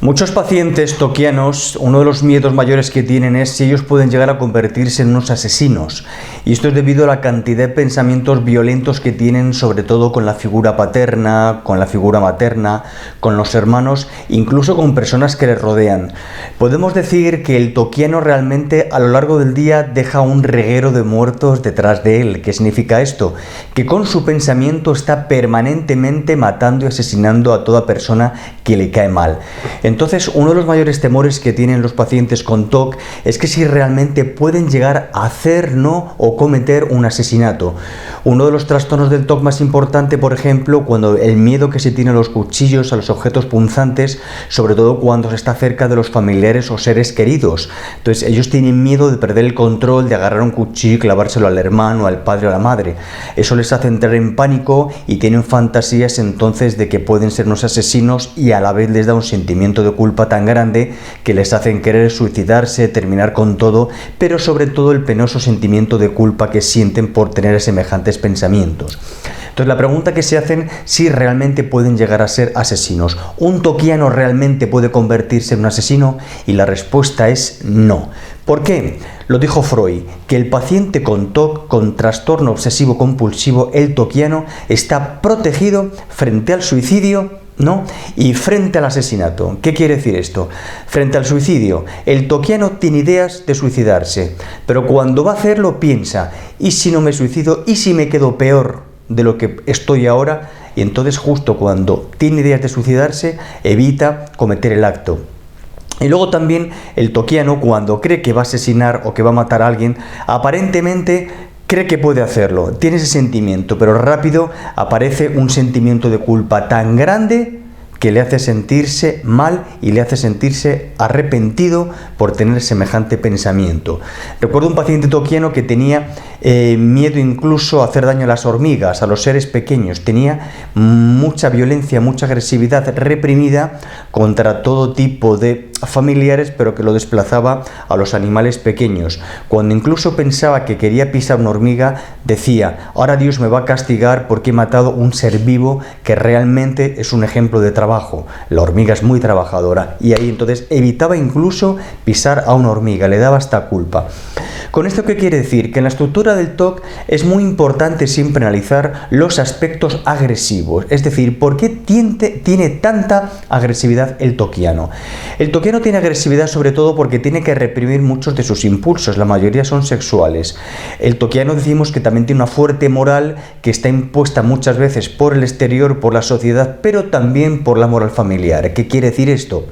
Muchos pacientes tokianos, uno de los miedos mayores que tienen es si ellos pueden llegar a convertirse en unos asesinos. Y esto es debido a la cantidad de pensamientos violentos que tienen, sobre todo con la figura paterna, con la figura materna, con los hermanos, incluso con personas que les rodean. Podemos decir que el tokiano realmente a lo largo del día deja un reguero de muertos detrás de él. ¿Qué significa esto? Que con su pensamiento está permanentemente matando y asesinando a toda persona que le cae mal. Entonces, uno de los mayores temores que tienen los pacientes con TOC es que si realmente pueden llegar a hacer, o cometer un asesinato. Uno de los trastornos del TOC más importante, por ejemplo, cuando el miedo que se tiene a los cuchillos, a los objetos punzantes, sobre todo cuando se está cerca de los familiares o seres queridos. Entonces, ellos tienen miedo de perder el control, de agarrar un cuchillo y clavárselo al hermano, al padre o a la madre. Eso les hace entrar en pánico y tienen fantasías entonces de que pueden ser unos asesinos, y a la vez les da un sentimiento de culpa tan grande que les hacen querer suicidarse, terminar con todo, pero sobre todo el penoso sentimiento de culpa que sienten por tener semejantes pensamientos. Entonces la pregunta que se hacen, si realmente pueden llegar a ser asesinos. ¿Un tokiano realmente puede convertirse en un asesino? Y la respuesta es no. ¿Por qué? Lo dijo Freud, que el paciente con TOC, con trastorno obsesivo compulsivo, el tokiano, está protegido frente al suicidio, y frente al asesinato. ¿Qué quiere decir esto? Frente al suicidio, el tokiano tiene ideas de suicidarse, pero cuando va a hacerlo piensa: ¿y si no me suicido? ¿Y si me quedo peor de lo que estoy ahora? Y entonces, justo cuando tiene ideas de suicidarse, evita cometer el acto. Y luego también el tokiano, cuando cree que va a asesinar o que va a matar a alguien, aparentemente cree que puede hacerlo, tiene ese sentimiento, pero rápido aparece un sentimiento de culpa tan grande que le hace sentirse mal y le hace sentirse arrepentido por tener semejante pensamiento. Recuerdo un paciente tokiano que tenía miedo incluso a hacer daño a las hormigas, a los seres pequeños. Tenía mucha violencia, mucha agresividad reprimida contra todo tipo de familiares, pero que lo desplazaba a los animales pequeños. Cuando incluso pensaba que quería pisar una hormiga, decía: ahora Dios me va a castigar porque he matado un ser vivo que realmente es un ejemplo de trabajo. La hormiga es muy trabajadora, y ahí entonces evitaba incluso pisar a una hormiga, le daba hasta culpa. ¿Con esto qué quiere decir? Que en la estructura del TOC es muy importante siempre analizar los aspectos agresivos, es decir, ¿por qué tiene tanta agresividad el tokiano? El tokiano tiene agresividad sobre todo porque tiene que reprimir muchos de sus impulsos, la mayoría son sexuales. El tokiano decimos que también tiene una fuerte moral que está impuesta muchas veces por el exterior, por la sociedad, pero también por la moral familiar. ¿Qué quiere decir esto?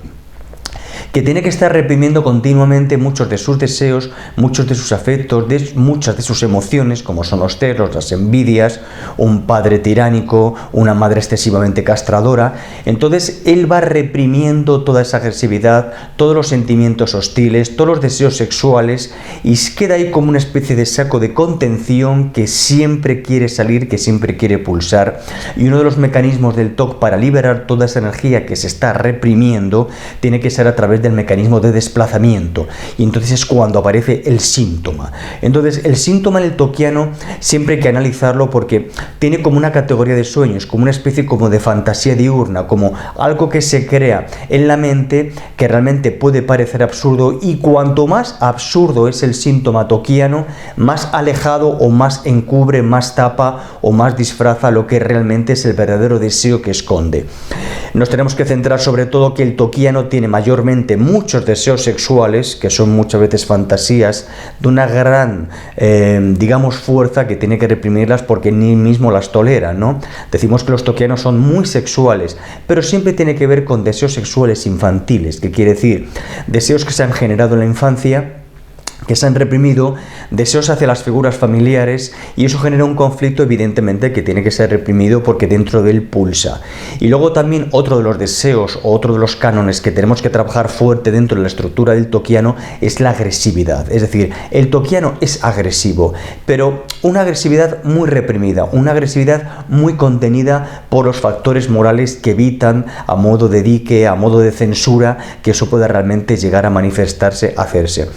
Que tiene que estar reprimiendo continuamente muchos de sus deseos, muchos de sus afectos, muchas de sus emociones, como son los celos, las envidias, un padre tiránico, una madre excesivamente castradora. Entonces él va reprimiendo toda esa agresividad, todos los sentimientos hostiles, todos los deseos sexuales, y queda ahí como una especie de saco de contención que siempre quiere salir, que siempre quiere pulsar. Y uno de los mecanismos del TOC para liberar toda esa energía que se está reprimiendo tiene que ser a través del mecanismo de desplazamiento, y entonces es cuando aparece el síntoma. Entonces el síntoma en el tokiano siempre hay que analizarlo porque tiene como una categoría de sueños, como una especie como de fantasía diurna, como algo que se crea en la mente que realmente puede parecer absurdo, y cuanto más absurdo es el síntoma tokiano, más alejado o más encubre, más tapa o más disfraza lo que realmente es el verdadero deseo que esconde. Nos tenemos que centrar sobre todo que el tokiano tiene mayormente muchos deseos sexuales, que son muchas veces fantasías de una gran, fuerza que tiene que reprimirlas porque ni mismo las tolera, Decimos que los tokianos son muy sexuales, pero siempre tiene que ver con deseos sexuales infantiles, que quiere decir deseos que se han generado en la infancia, que se han reprimido, deseos hacia las figuras familiares, y eso genera un conflicto evidentemente que tiene que ser reprimido porque dentro de él pulsa. Y luego también otro de los deseos o otro de los cánones que tenemos que trabajar fuerte dentro de la estructura del tokiano es la agresividad. Es decir, el tokiano es agresivo, pero una agresividad muy reprimida, una agresividad muy contenida por los factores morales que evitan, a modo de dique, a modo de censura, que eso pueda realmente llegar a manifestarse, hacerse.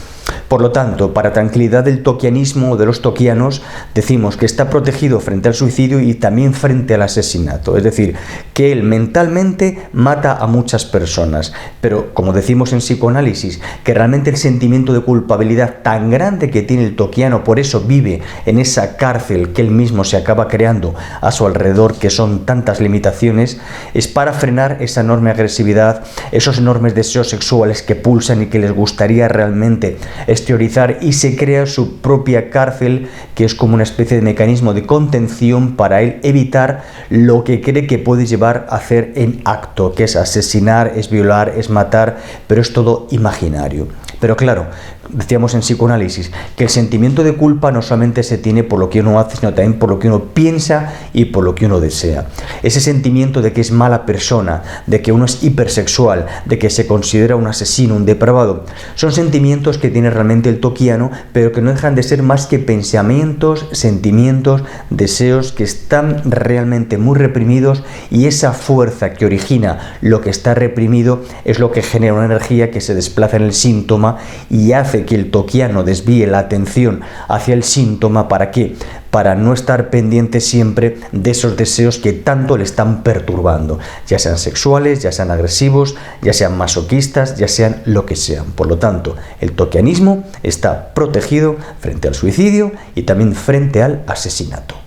Por lo tanto, para tranquilidad del tokianismo o de los tokianos, decimos que está protegido frente al suicidio y también frente al asesinato. Es decir, que él mentalmente mata a muchas personas, pero como decimos en psicoanálisis, que realmente el sentimiento de culpabilidad tan grande que tiene el tokiano, por eso vive en esa cárcel que él mismo se acaba creando a su alrededor, que son tantas limitaciones, es para frenar esa enorme agresividad, esos enormes deseos sexuales que pulsan y que les gustaría realmente exteriorizar, y se crea su propia cárcel, que es como una especie de mecanismo de contención para él evitar lo que cree que puede llevar a hacer en acto, que es asesinar, es violar, es matar, pero es todo imaginario. Pero claro, decíamos en psicoanálisis que el sentimiento de culpa no solamente se tiene por lo que uno hace, sino también por lo que uno piensa y por lo que uno desea. Ese sentimiento de que es mala persona, de que uno es hipersexual, de que se considera un asesino, un depravado, son sentimientos que tiene realmente el tokiano, pero que no dejan de ser más que pensamientos, sentimientos, deseos que están realmente muy reprimidos, y esa fuerza que origina lo que está reprimido es lo que genera una energía que se desplaza en el síntoma y hace que el tokiano desvíe la atención hacia el síntoma. ¿Para qué? Para no estar pendiente siempre de esos deseos que tanto le están perturbando, ya sean sexuales, ya sean agresivos, ya sean masoquistas, ya sean lo que sean. Por lo tanto, el tokianismo está protegido frente al suicidio y también frente al asesinato.